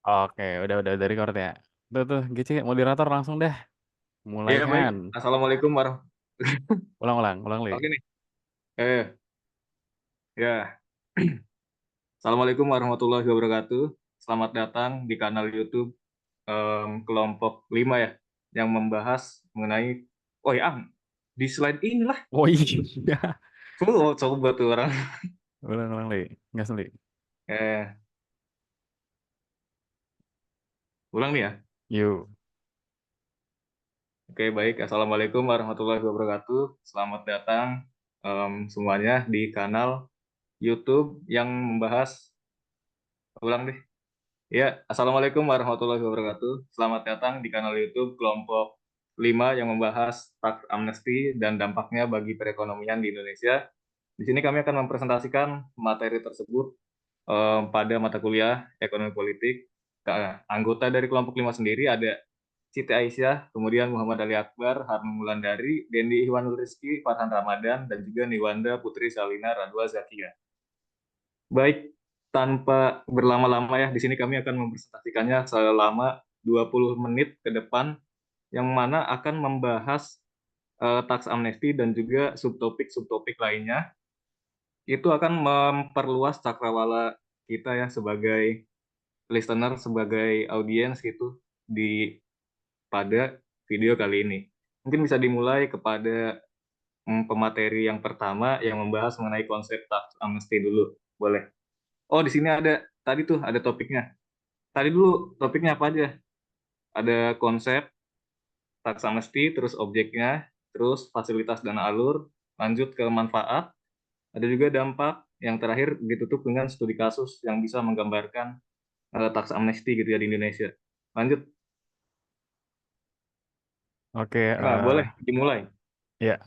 Oke, udah dari record ya. Tuh, Gici, moderator langsung deh. Mulai Iya baik. kan. Assalamualaikum warahmatullahi. Ulang li. Oke nih. Eh ya. Assalamualaikum warahmatullahi wabarakatuh. Selamat datang di kanal YouTube kelompok 5 ya, yang membahas mengenai oh ya di slide inilah. Oh iya. Oh, coba tuh orang. Ulang li. Nggak li. Eh Ulang nih ya. Yuk. Oke baik. Assalamualaikum warahmatullahi wabarakatuh. Selamat datang semuanya di kanal YouTube yang membahas ulang deh. Ya, Assalamualaikum warahmatullahi wabarakatuh. Selamat datang di kanal YouTube kelompok 5 yang membahas tax amnesty dan dampaknya bagi perekonomian di Indonesia. Di sini kami akan mempresentasikan materi tersebut pada mata kuliah Ekonomi Politik. Anggota dari kelompok 5 sendiri ada Siti Aisyah, kemudian Muhammad Ali Akbar, Harun Wulandari, Dendi Ihwanul Rizki, Farhan Ramadan, dan juga Niwanda Putri Salina Radwa Zakia. Baik, tanpa berlama-lama ya, di sini kami akan mempresentasikannya selama 20 menit ke depan, yang mana akan membahas tax amnesty dan juga subtopik-subtopik lainnya. Itu akan memperluas cakrawala kita ya sebagai listener, sebagai audiens gitu di pada video kali ini. Mungkin bisa dimulai kepada pemateri yang pertama yang membahas mengenai konsep tax amnesty dulu. Boleh. Oh, di sini ada tadi tuh ada topiknya. Tadi dulu topiknya apa aja? Ada konsep, tax amnesty, terus objeknya, terus fasilitas dana alur, lanjut ke manfaat, ada juga dampak, yang terakhir ditutup dengan studi kasus yang bisa menggambarkan tax amnesty gitu ya di Indonesia. Lanjut. Oke, Nah, boleh dimulai. ya.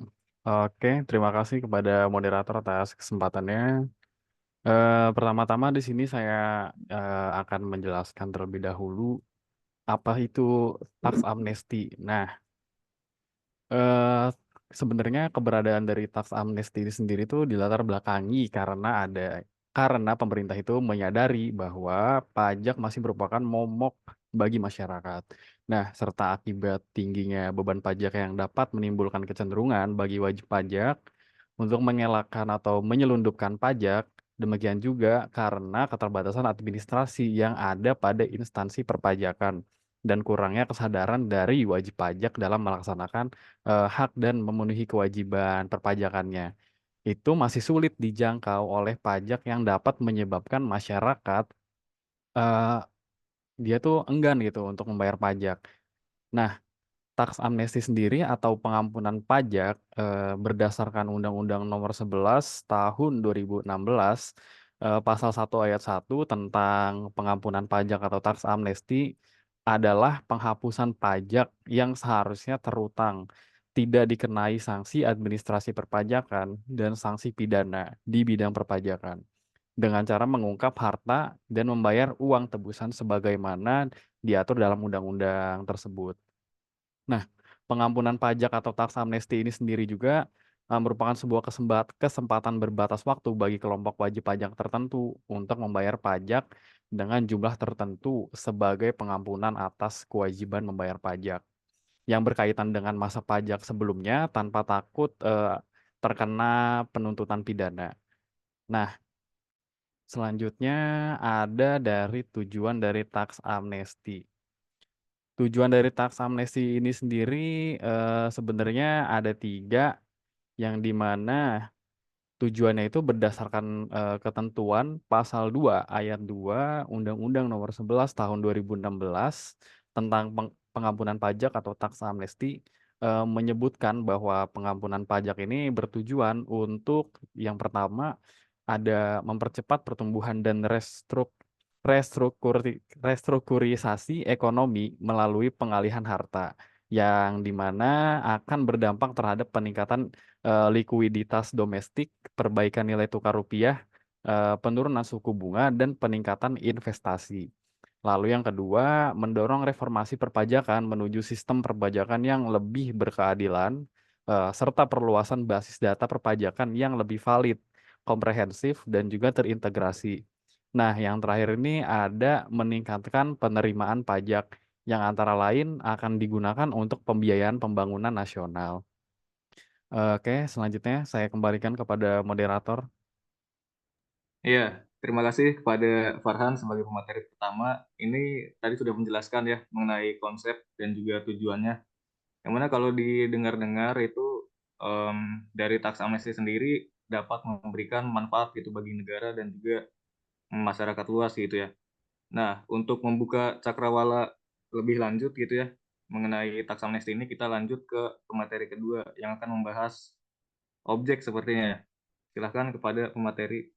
Oke, terima kasih kepada moderator atas kesempatannya. Pertama-tama di sini saya akan menjelaskan terlebih dahulu apa itu tax amnesty. Nah, eh sebenarnya keberadaan dari tax amnesty ini sendiri itu dilatar belakangi karena pemerintah itu menyadari bahwa pajak masih merupakan momok bagi masyarakat. Nah, serta akibat tingginya beban pajak yang dapat menimbulkan kecenderungan bagi wajib pajak untuk mengelakkan atau menyelundupkan pajak, demikian juga karena keterbatasan administrasi yang ada pada instansi perpajakan dan kurangnya kesadaran dari wajib pajak dalam melaksanakan hak dan memenuhi kewajiban perpajakannya. Itu masih sulit dijangkau oleh pajak yang dapat menyebabkan masyarakat eh, dia tuh enggan gitu untuk membayar pajak. Nah, tax amnesty sendiri atau pengampunan pajak berdasarkan Undang-Undang Nomor 11 Tahun 2016 Pasal 1 Ayat 1 tentang pengampunan pajak atau tax amnesty adalah penghapusan pajak yang seharusnya terutang, tidak dikenai sanksi administrasi perpajakan dan sanksi pidana di bidang perpajakan dengan cara mengungkap harta dan membayar uang tebusan sebagaimana diatur dalam undang-undang tersebut. Nah, pengampunan pajak atau tax amnesty ini sendiri juga merupakan sebuah kesempatan berbatas waktu bagi kelompok wajib pajak tertentu untuk membayar pajak dengan jumlah tertentu sebagai pengampunan atas kewajiban membayar pajak yang berkaitan dengan masa pajak sebelumnya tanpa takut terkena penuntutan pidana. Nah, selanjutnya ada dari tujuan dari tax amnesty. Tujuan dari tax amnesty ini sendiri sebenarnya ada tiga, yang dimana tujuannya itu berdasarkan ketentuan pasal 2 ayat 2 Undang-Undang Nomor 11 Tahun 2016 tentang pengampunan pajak atau tax amnesty, menyebutkan bahwa pengampunan pajak ini bertujuan untuk yang pertama ada mempercepat pertumbuhan dan restrukturisasi ekonomi melalui pengalihan harta yang dimana akan berdampak terhadap peningkatan likuiditas domestik, perbaikan nilai tukar rupiah, penurunan suku bunga, dan peningkatan investasi. Lalu yang kedua, mendorong reformasi perpajakan menuju sistem perpajakan yang lebih berkeadilan, serta perluasan basis data perpajakan yang lebih valid, komprehensif, dan juga terintegrasi. Nah, yang terakhir ini ada meningkatkan penerimaan pajak yang antara lain akan digunakan untuk pembiayaan pembangunan nasional. Oke, selanjutnya saya kembalikan kepada moderator. Iya, terima kasih kepada Farhan sebagai pemateri pertama. Ini tadi sudah menjelaskan ya mengenai konsep dan juga tujuannya. Yang mana kalau didengar-dengar itu em, dari tax amnesty sendiri dapat memberikan manfaat gitu bagi negara dan juga masyarakat luas gitu ya. Nah, untuk membuka cakrawala lebih lanjut gitu ya mengenai tax amnesty ini, kita lanjut ke pemateri kedua yang akan membahas objek sepertinya ya. Silahkan kepada pemateri.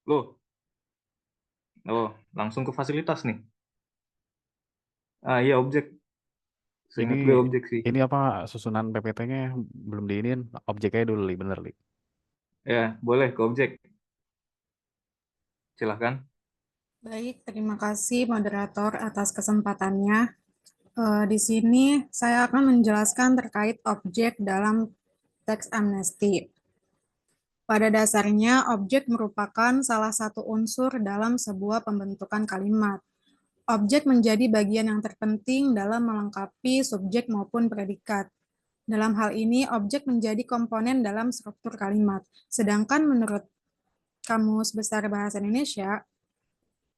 Loh, oh, langsung ke fasilitas nih. Ah iya, objek. Ini Seingat gue objek sih. ini apa susunan PPT-nya belum diinin, objeknya dulu, Li, bener, Li. Ya, boleh ke objek. Silahkan. Baik, terima kasih moderator atas kesempatannya. Di sini saya akan menjelaskan terkait objek dalam teks amnesti. Pada dasarnya, objek merupakan salah satu unsur dalam sebuah pembentukan kalimat. Objek menjadi bagian yang terpenting dalam melengkapi subjek maupun predikat. Dalam hal ini, objek menjadi komponen dalam struktur kalimat. Sedangkan menurut Kamus Besar Bahasa Indonesia,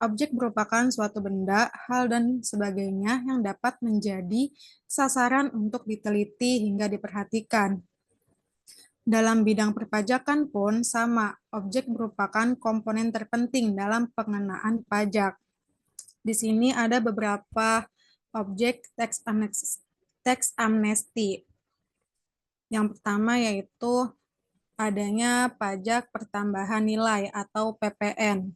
objek merupakan suatu benda, hal, dan sebagainya yang dapat menjadi sasaran untuk diteliti hingga diperhatikan. Dalam bidang perpajakan pun sama, objek merupakan komponen terpenting dalam pengenaan pajak. Di sini ada beberapa objek teks amnesti. Yang pertama yaitu adanya pajak pertambahan nilai atau PPN.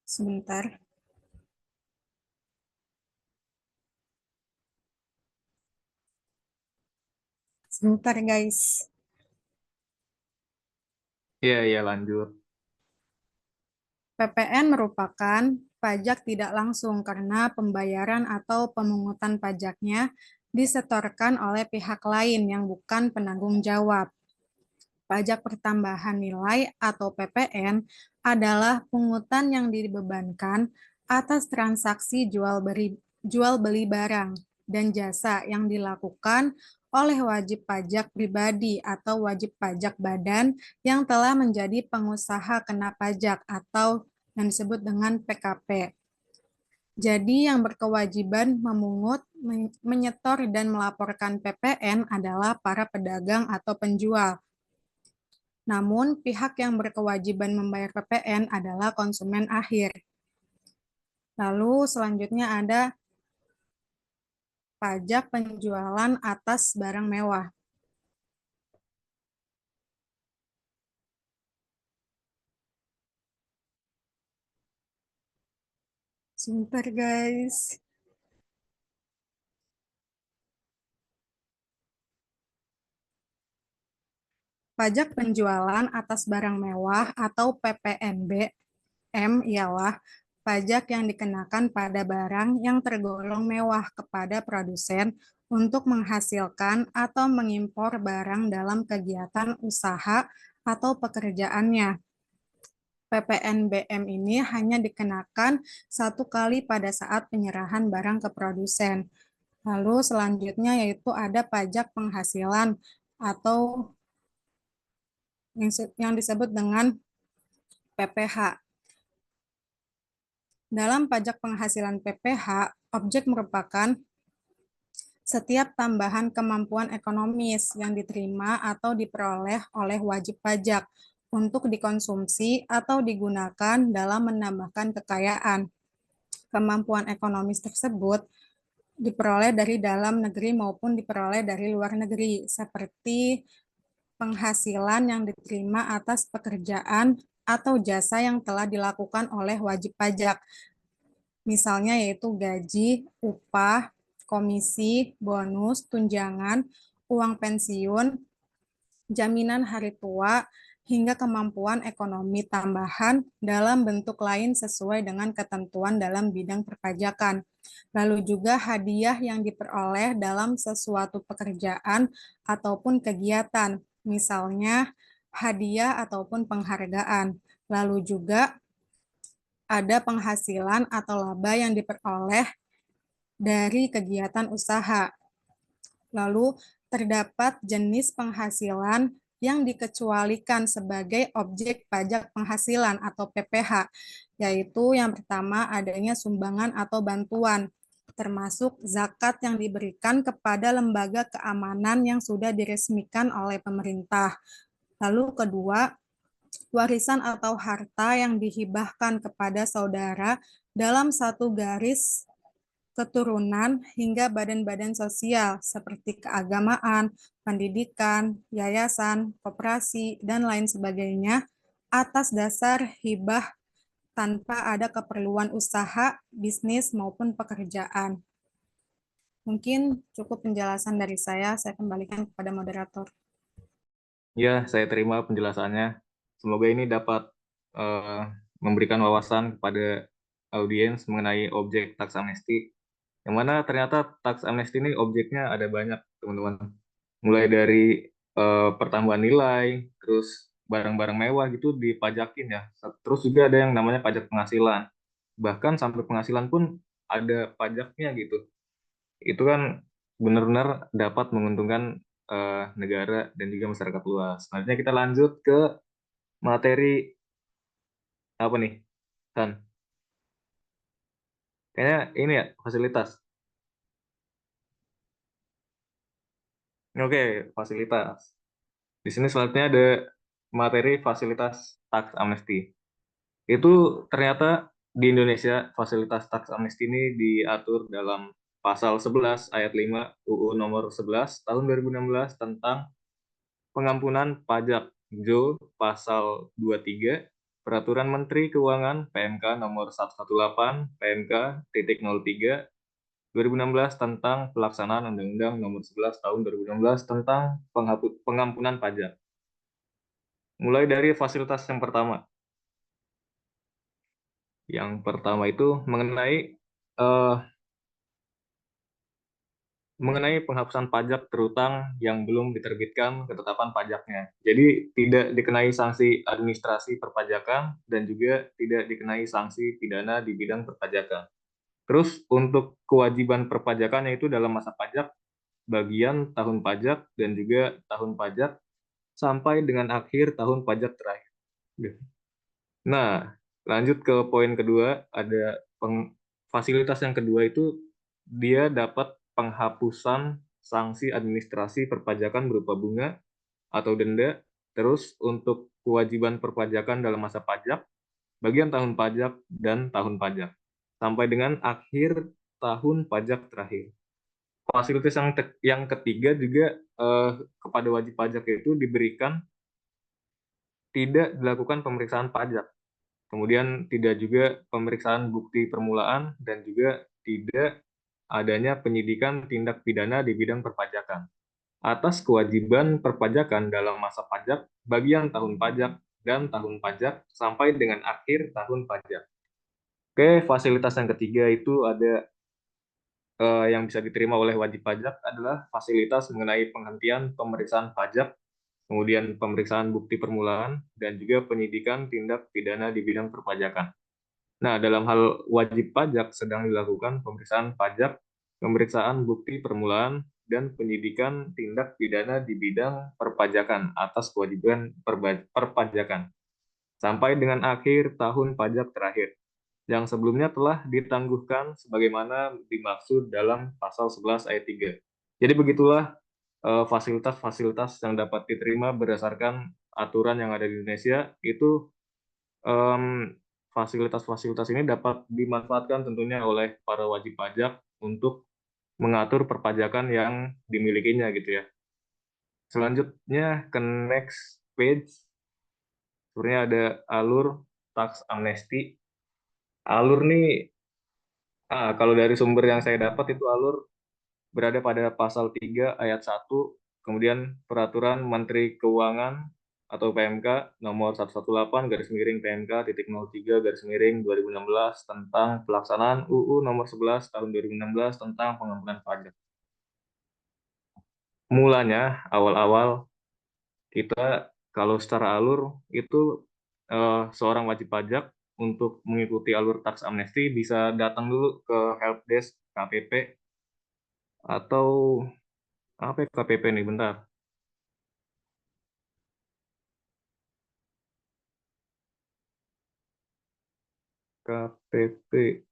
Sebentar. Sebentar guys. Iya, iya, lanjut. PPN merupakan pajak tidak langsung karena pembayaran atau pemungutan pajaknya disetorkan oleh pihak lain yang bukan penanggung jawab. Pajak pertambahan nilai atau PPN adalah pungutan yang dibebankan atas transaksi jual beli barang dan jasa yang dilakukan oleh wajib pajak pribadi atau wajib pajak badan yang telah menjadi pengusaha kena pajak atau yang disebut dengan PKP. Jadi yang berkewajiban memungut, menyetor, dan melaporkan PPN adalah para pedagang atau penjual. Namun, pihak yang berkewajiban membayar PPN adalah konsumen akhir. Lalu selanjutnya ada pajak penjualan atas barang mewah. Sebentar guys. Pajak penjualan atas barang mewah atau PPNBM ialah pajak yang dikenakan pada barang yang tergolong mewah kepada produsen untuk menghasilkan atau mengimpor barang dalam kegiatan usaha atau pekerjaannya. PPNBM ini hanya dikenakan satu kali pada saat penyerahan barang ke produsen. Lalu selanjutnya yaitu ada pajak penghasilan atau yang disebut dengan PPH. Dalam pajak penghasilan PPH, objek merupakan setiap tambahan kemampuan ekonomis yang diterima atau diperoleh oleh wajib pajak untuk dikonsumsi atau digunakan dalam menambahkan kekayaan. Kemampuan ekonomis tersebut diperoleh dari dalam negeri maupun diperoleh dari luar negeri, seperti penghasilan yang diterima atas pekerjaan atau jasa yang telah dilakukan oleh wajib pajak. Misalnya yaitu gaji, upah, komisi, bonus, tunjangan, uang pensiun, jaminan hari tua, hingga kemampuan ekonomi tambahan dalam bentuk lain sesuai dengan ketentuan dalam bidang perpajakan. Lalu juga hadiah yang diperoleh dalam sesuatu pekerjaan ataupun kegiatan, misalnya hadiah ataupun penghargaan. Lalu juga ada penghasilan atau laba yang diperoleh dari kegiatan usaha. Lalu terdapat jenis penghasilan yang dikecualikan sebagai objek pajak penghasilan atau PPH, yaitu yang pertama adanya sumbangan atau bantuan, termasuk zakat yang diberikan kepada lembaga keamanan yang sudah diresmikan oleh pemerintah. Lalu kedua, warisan atau harta yang dihibahkan kepada saudara dalam satu garis keturunan hingga badan-badan sosial seperti keagamaan, pendidikan, yayasan, koperasi, dan lain sebagainya atas dasar hibah tanpa ada keperluan usaha, bisnis, maupun pekerjaan. Mungkin cukup penjelasan dari saya kembalikan kepada moderator. Ya, saya terima penjelasannya. Semoga ini dapat memberikan wawasan kepada audiens mengenai objek tax amnesty. Yang mana ternyata tax amnesty ini objeknya ada banyak, teman-teman. Mulai dari pertambahan nilai, terus barang-barang mewah gitu dipajakin ya. Terus juga ada yang namanya pajak penghasilan. Bahkan sampai penghasilan pun ada pajaknya gitu. Itu kan benar-benar dapat menguntungkan negara dan juga masyarakat luas. Selanjutnya kita lanjut ke materi apa nih, Han? Kayaknya ini ya, fasilitas. Oke, fasilitas. Di sini selanjutnya ada materi fasilitas tax amnesty. Itu ternyata di Indonesia fasilitas tax amnesty ini diatur dalam pasal 11 ayat 5 UU nomor 11 tahun 2016 tentang pengampunan pajak. Jo pasal 23 Peraturan Menteri Keuangan PMK nomor 118 PMK titik 03 2016 tentang pelaksanaan Undang-Undang nomor 11 tahun 2016 tentang pengampunan pajak. Mulai dari fasilitas yang pertama. Yang pertama itu mengenai penghapusan pajak terutang yang belum diterbitkan ketetapan pajaknya. Jadi tidak dikenai sanksi administrasi perpajakan dan juga tidak dikenai sanksi pidana di bidang perpajakan. Terus untuk kewajiban perpajakan yaitu dalam masa pajak, bagian tahun pajak dan juga tahun pajak sampai dengan akhir tahun pajak terakhir. Nah, lanjut ke poin kedua, ada fasilitas yang kedua itu dia dapat penghapusan sanksi administrasi perpajakan berupa bunga atau denda, terus untuk kewajiban perpajakan dalam masa pajak, bagian tahun pajak dan tahun pajak, sampai dengan akhir tahun pajak terakhir. Fasilitas yang ketiga juga kepada wajib pajak itu diberikan tidak dilakukan pemeriksaan pajak. Kemudian tidak juga pemeriksaan bukti permulaan dan juga tidak adanya penyidikan tindak pidana di bidang perpajakan. Atas kewajiban perpajakan dalam masa pajak, bagian tahun pajak, dan tahun pajak sampai dengan akhir tahun pajak. Oke, fasilitas yang ketiga itu ada yang bisa diterima oleh wajib pajak adalah fasilitas mengenai penghentian pemeriksaan pajak, kemudian pemeriksaan bukti permulaan, dan juga penyidikan tindak pidana di bidang perpajakan. Nah, dalam hal wajib pajak sedang dilakukan pemeriksaan pajak, pemeriksaan bukti permulaan, dan penyidikan tindak pidana di bidang perpajakan atas kewajiban perpajakan sampai dengan akhir tahun pajak terakhir, yang sebelumnya telah ditangguhkan sebagaimana dimaksud dalam pasal 11 ayat 3. Jadi begitulah fasilitas-fasilitas yang dapat diterima berdasarkan aturan yang ada di Indonesia itu. Fasilitas-fasilitas ini dapat dimanfaatkan tentunya oleh para wajib pajak untuk mengatur perpajakan yang dimilikinya gitu ya. Selanjutnya ke next page, sebenarnya ada alur tax amnesty. Alur nih, kalau dari sumber yang saya dapat itu alur berada pada pasal 3 ayat 1, kemudian Peraturan Menteri Keuangan atau PMK nomor 118 garis miring PMK titik 03 garis miring 2016 tentang pelaksanaan UU nomor 11 tahun 2016 tentang pengampunan pajak. Mulanya awal-awal kita kalau secara alur itu seorang wajib pajak untuk mengikuti alur tax amnesty bisa datang dulu ke helpdesk KPP atau apa ya, KPP nih bentar. KPP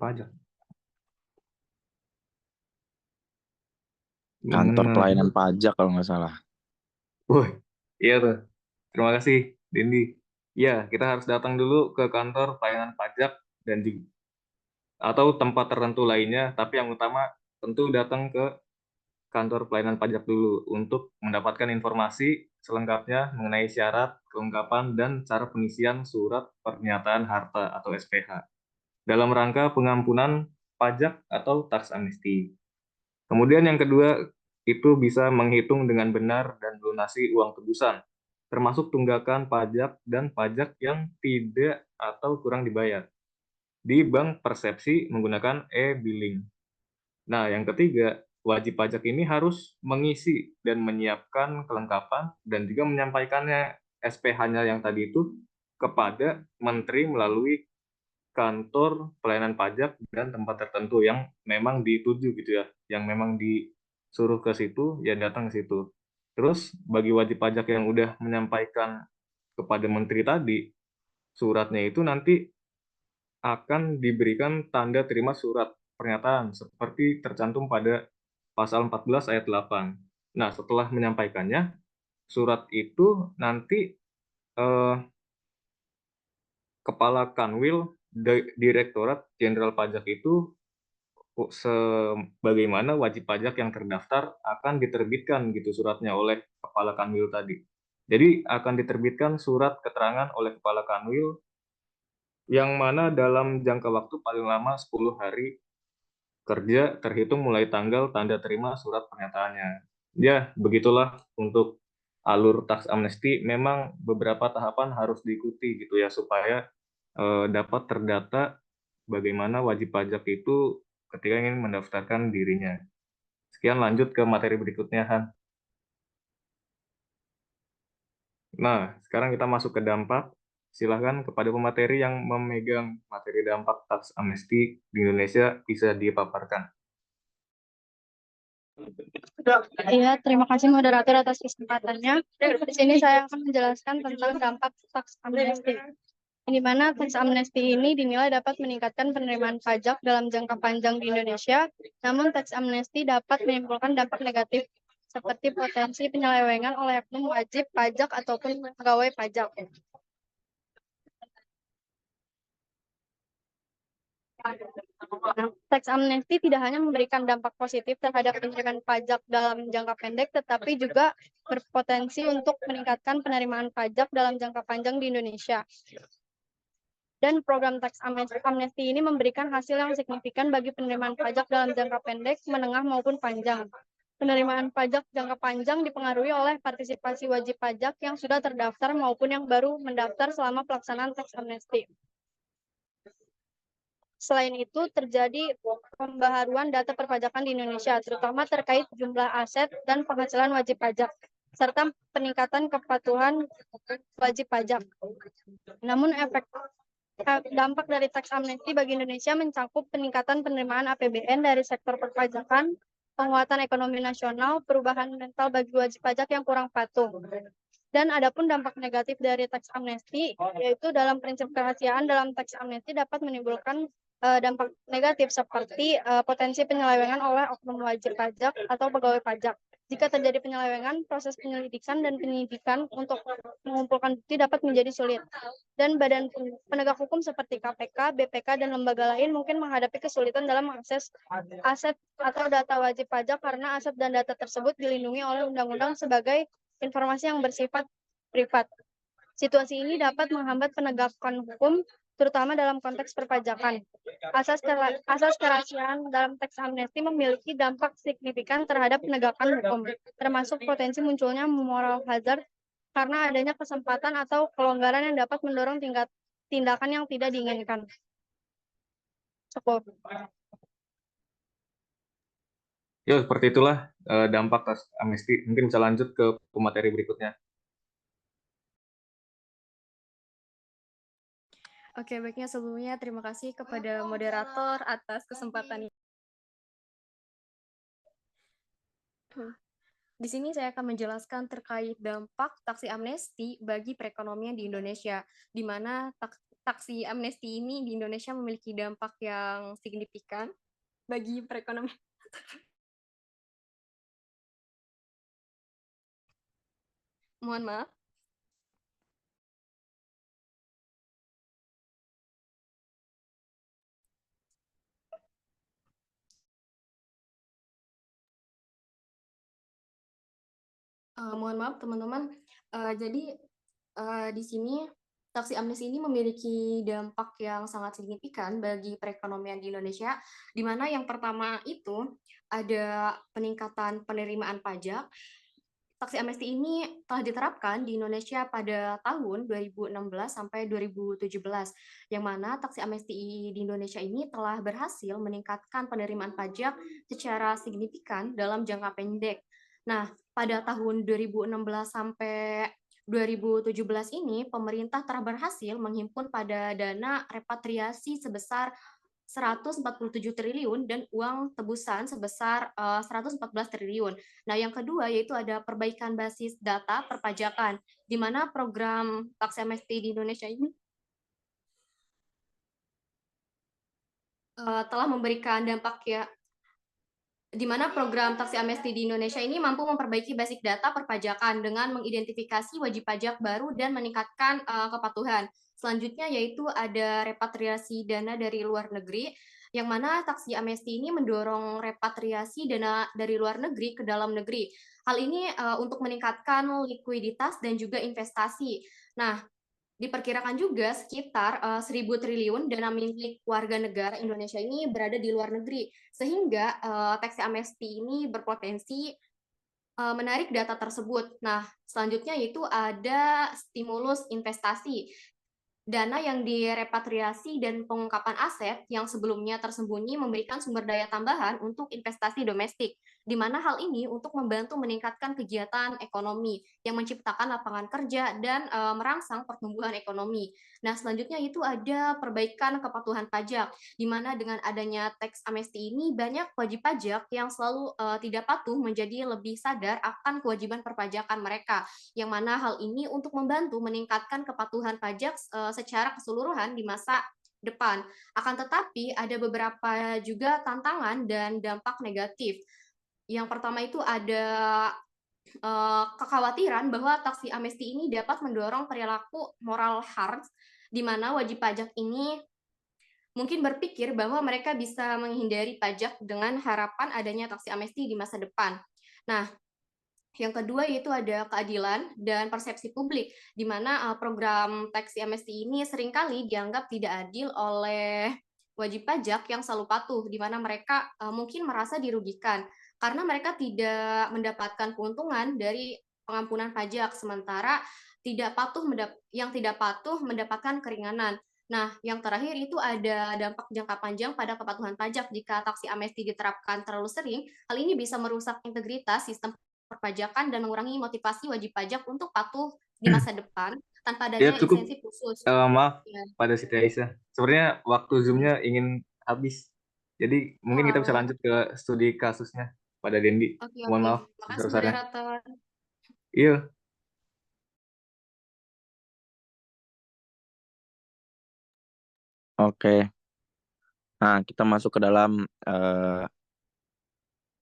pajak. Kantor Mengenai. pelayanan pajak kalau nggak salah. Wah, iya tuh. Terima kasih, Dendi. Ya, kita harus datang dulu ke kantor pelayanan pajak dan atau tempat tertentu lainnya, tapi yang utama tentu datang ke kantor pelayanan pajak dulu untuk mendapatkan informasi selengkapnya mengenai syarat, kelengkapan, dan cara pengisian surat pernyataan harta atau SPH dalam rangka pengampunan pajak atau tax amnesty. Kemudian yang kedua, itu bisa menghitung dengan benar dan melunasi uang tebusan, termasuk tunggakan pajak dan pajak yang tidak atau kurang dibayar di bank persepsi menggunakan e-billing. Nah, yang ketiga, wajib pajak ini harus mengisi dan menyiapkan kelengkapan dan juga menyampaikannya SPH-nya yang tadi itu kepada menteri melalui kantor pelayanan pajak dan tempat tertentu yang memang dituju gitu ya, yang memang disuruh ke situ, ya datang ke situ. Terus bagi wajib pajak yang udah menyampaikan kepada menteri tadi, suratnya itu nanti akan diberikan tanda terima surat pernyataan seperti tercantum pada pasal 14 ayat 8. Nah, setelah menyampaikannya, surat itu nanti eh, Kepala Kanwil Direktorat Jenderal Pajak itu sebagaimana wajib pajak yang terdaftar akan diterbitkan gitu suratnya oleh Kepala Kanwil tadi. Jadi akan diterbitkan surat keterangan oleh Kepala Kanwil yang mana dalam jangka waktu paling lama 10 hari kerja terhitung mulai tanggal tanda terima surat pernyataannya. Ya, begitulah untuk alur tax amnesty. Memang beberapa tahapan harus diikuti gitu ya supaya dapat terdata bagaimana wajib pajak itu ketika ingin mendaftarkan dirinya. Sekian, lanjut ke materi berikutnya, Han. Nah, sekarang kita masuk ke dampak. Silahkan kepada pemateri yang memegang materi dampak tax amnesty di Indonesia bisa dipaparkan. Iya, terima kasih moderator atas kesempatannya. Di sini saya akan menjelaskan tentang dampak tax amnesty. Di mana tax amnesty ini dinilai dapat meningkatkan penerimaan pajak dalam jangka panjang di Indonesia, namun tax amnesty dapat menimbulkan dampak negatif seperti potensi penyelewengan oleh oknum wajib pajak ataupun pegawai pajak. Tax amnesty tidak hanya memberikan dampak positif terhadap penerimaan pajak dalam jangka pendek, tetapi juga berpotensi untuk meningkatkan penerimaan pajak dalam jangka panjang di Indonesia. Dan program tax amnesty ini memberikan hasil yang signifikan bagi penerimaan pajak dalam jangka pendek, menengah maupun panjang. Penerimaan pajak jangka panjang dipengaruhi oleh partisipasi wajib pajak yang sudah terdaftar maupun yang baru mendaftar selama pelaksanaan tax amnesty. Selain itu, terjadi pembaharuan data perpajakan di Indonesia, terutama terkait jumlah aset dan penghasilan wajib pajak, serta peningkatan kepatuhan wajib pajak. Namun, dampak dari tax amnesty bagi Indonesia mencakup peningkatan penerimaan APBN dari sektor perpajakan, penguatan ekonomi nasional, perubahan mental bagi wajib pajak yang kurang patuh. Dan adapun dampak negatif dari tax amnesty, yaitu dalam prinsip kerahasiaan dalam tax amnesty dapat menimbulkan dampak negatif seperti potensi penyelewengan oleh oknum wajib pajak atau pegawai pajak. Jika terjadi penyelewengan, proses penyelidikan dan penyidikan untuk mengumpulkan bukti dapat menjadi sulit. Dan badan penegak hukum seperti KPK, BPK, dan lembaga lain mungkin menghadapi kesulitan dalam mengakses aset atau data wajib pajak karena aset dan data tersebut dilindungi oleh undang-undang sebagai informasi yang bersifat privat. Situasi ini dapat menghambat penegakan hukum, terutama dalam konteks perpajakan. Asas kerahasiaan dalam tax amnesty memiliki dampak signifikan terhadap penegakan hukum, termasuk potensi munculnya moral hazard karena adanya kesempatan atau kelonggaran yang dapat mendorong tindakan yang tidak diinginkan. Cukup. Ya, seperti itulah dampak tax amnesty. Mungkin bisa lanjut ke materi berikutnya. Oke, baiknya sebelumnya terima kasih kepada moderator atas kesempatan ini. Di sini saya akan menjelaskan terkait dampak taksi amnesti bagi perekonomian di Indonesia, di mana taksi amnesti ini di Indonesia memiliki dampak yang signifikan bagi perekonomian. Mohon maaf. Mohon maaf teman-teman. Jadi di sini taksi amnesti ini memiliki dampak yang sangat signifikan bagi perekonomian di Indonesia, di mana yang pertama itu ada peningkatan penerimaan pajak. Taksi amnesti ini telah diterapkan di Indonesia pada tahun 2016 sampai 2017, yang mana taksi amnesti di Indonesia ini telah berhasil meningkatkan penerimaan pajak secara signifikan dalam jangka pendek. Nah, pada tahun 2016 sampai 2017 ini, pemerintah telah berhasil menghimpun pada dana repatriasi sebesar 147 triliun dan uang tebusan sebesar 114 triliun. Nah, yang kedua yaitu ada perbaikan basis data perpajakan, di mana program tax amnesty di Indonesia ini telah memberikan dampak ya, di mana program taksi amnesti di Indonesia ini mampu memperbaiki basic data perpajakan dengan mengidentifikasi wajib pajak baru dan meningkatkan kepatuhan. Selanjutnya yaitu ada repatriasi dana dari luar negeri, yang mana taksi amnesti ini mendorong repatriasi dana dari luar negeri ke dalam negeri. Hal ini untuk meningkatkan likuiditas dan juga investasi. Nah, diperkirakan juga sekitar 1.000 triliun dana milik warga negara Indonesia ini berada di luar negeri, sehingga tax amnesty ini berpotensi menarik data tersebut. Nah, selanjutnya yaitu ada stimulus investasi. Dana yang direpatriasi dan pengungkapan aset yang sebelumnya tersembunyi memberikan sumber daya tambahan untuk investasi domestik, di mana hal ini untuk membantu meningkatkan kegiatan ekonomi yang menciptakan lapangan kerja dan merangsang pertumbuhan ekonomi. Nah, selanjutnya itu ada perbaikan kepatuhan pajak, di mana dengan adanya tax amnesty ini banyak wajib pajak yang selalu tidak patuh menjadi lebih sadar akan kewajiban perpajakan mereka, yang mana hal ini untuk membantu meningkatkan kepatuhan pajak secara keseluruhan di masa depan. Akan tetapi ada beberapa juga tantangan dan dampak negatif. Yang pertama itu ada kekhawatiran bahwa taksi amnesti ini dapat mendorong perilaku moral hards, di mana wajib pajak ini mungkin berpikir bahwa mereka bisa menghindari pajak dengan harapan adanya taksi amnesti di masa depan. Nah, yang kedua yaitu ada keadilan dan persepsi publik, di mana program tax amnesty ini seringkali dianggap tidak adil oleh wajib pajak yang selalu patuh, di mana mereka mungkin merasa dirugikan karena mereka tidak mendapatkan keuntungan dari pengampunan pajak, sementara yang tidak patuh mendapatkan keringanan. Nah, yang terakhir itu ada dampak jangka panjang pada kepatuhan pajak. Jika taksi amnesti diterapkan terlalu sering, hal ini bisa merusak integritas sistem perpajakan dan mengurangi motivasi wajib pajak untuk patuh di masa depan tanpa Ya, adanya cukup. insentif khusus. Maaf Ya. pada Siti Aisyah. Sebenarnya waktu Zoom-nya ingin habis. Jadi mungkin kita bisa Oh, lanjut ke studi kasusnya pada Dendi. oke, Mohon oke. maaf Makasih besar-besarnya. moderator. Iya. Oke. Nah, kita masuk ke dalam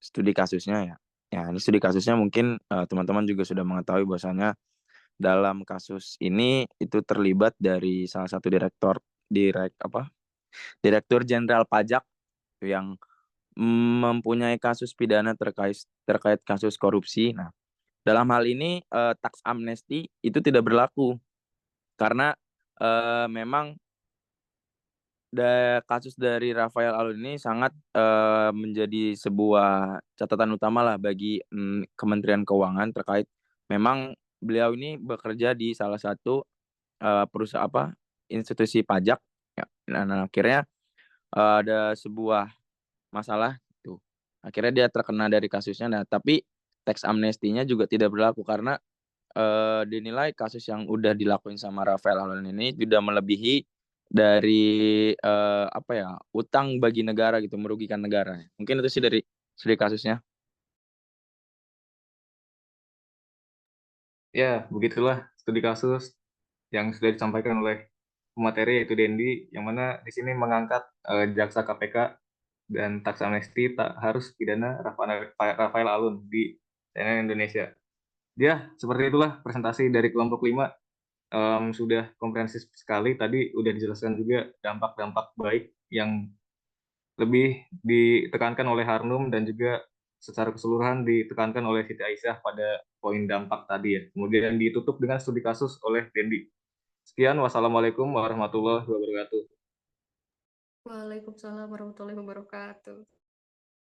studi kasusnya ya. Ya, ini studi kasusnya mungkin teman-teman juga sudah mengetahui bahwasanya dalam kasus ini itu terlibat dari salah satu Direktur Jenderal Pajak yang mempunyai kasus pidana terkait kasus korupsi. Nah, dalam hal ini tax amnesty itu tidak berlaku karena memang kasus dari Rafael Alun ini sangat menjadi sebuah catatan utama lah bagi Kementerian Keuangan terkait memang beliau ini bekerja di salah satu institusi pajak ya. Nah, akhirnya ada sebuah masalah itu. Akhirnya dia terkena dari kasusnya. Nah, tapi teks amnestinya juga tidak berlaku karena dinilai kasus yang udah dilakuin sama Rafael Alun ini sudah melebihi dari utang bagi negara gitu, merugikan negara. Mungkin itu sih dari studi kasusnya. Ya, begitulah studi kasus yang sudah disampaikan oleh pemateri yaitu Dendi, yang mana di sini mengangkat jaksa KPK dan taks amnesti tak harus pidana Rafael Alun di CNN Indonesia. Ya, seperti itulah presentasi dari kelompok 5. Sudah komprehensif sekali. Tadi udah dijelaskan juga dampak-dampak baik yang lebih ditekankan oleh Harnum dan juga secara keseluruhan ditekankan oleh Siti Aisyah pada poin dampak tadi ya. Kemudian ditutup dengan studi kasus oleh Dendi. Sekian, wassalamualaikum warahmatullahi wabarakatuh. Waalaikumsalam warahmatullahi wabarakatuh.